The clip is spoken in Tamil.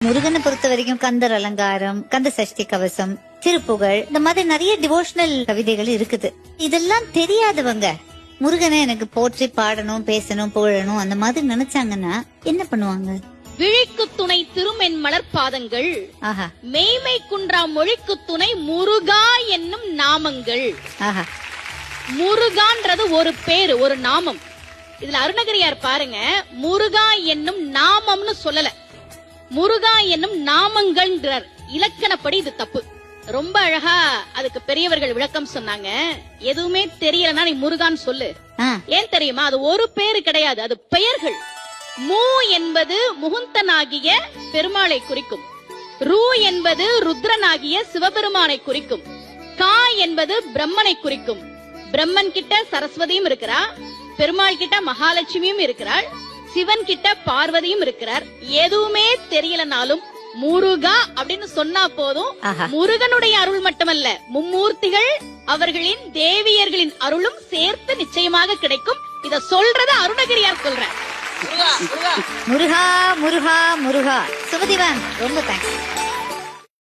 முருகனை பொறுத்த வரைக்கும் கந்தர் அலங்காரம், கந்த சஷ்டி கவசம், திருப்புகழ், இந்த மாதிரி நிறைய டிவோஷனல் கவிதைகள் இருக்குது. இதெல்லாம் தெரியாதவங்க முருகனை எனக்கு போற்றி பாடணும், பேசணும், புகழணும் அந்த மாதிரி நினைச்சாங்கன்னா என்ன பண்ணுவாங்க? விழிக்கு துணை திருமென் மலர்பாதங்கள், ஆஹா, மெய்மை குன்றா மொழிக்கு துணை முருகா என்னும் நாமங்கள். ஆஹா, முருகான்றது ஒரு பேரு, ஒரு நாமம். இதுல அருணகிரியார் பாருங்க, முருகா என்னும் நாமம்னு சொல்லல, முருகா என்னும் நாமங்கள்ன்றார். இலக்கணப்படி இது தப்பு. ரொம்ப அழகா அதுக்கு பெரியவர்கள் விளக்கம் சொன்னாங்க. எதுவுமே தெரியலன்னா நீ முருகான்னு சொல்லு. ஏன் தெரியுமா? அது ஒரு பேரு கிடையாது, அது பெயர்கள். மூ என்பது முகுந்தனாகிய பெருமாளை குறிக்கும். ரூ என்பது ருத்ரனாகிய சிவபெருமானை குறிக்கும். கா என்பது பிரம்மனை குறிக்கும். பிரம்மன் கிட்ட சரஸ்வதியும் இருக்கிறா, பெருமாள் கிட்ட மகாலட்சுமியும் இருக்கிறாள், சிவன் கிட்ட பார்வதியும் இருக்கிறார். எதுவுமே தெரியலனாலும் முருகா அப்படின்னு சொன்னா போதும். முருகனுடைய அருள் மட்டுமல்ல, மும்மூர்த்திகள் அவர்களின் தேவியர்களின் அருளும் சேர்த்து நிச்சயமாக கிடைக்கும். இத சொல்றத அருணகிரியார் சொல்ற. முருகா முருகா முருகா. சுமதிவான் ரொம்ப தேங்க்ஸ்.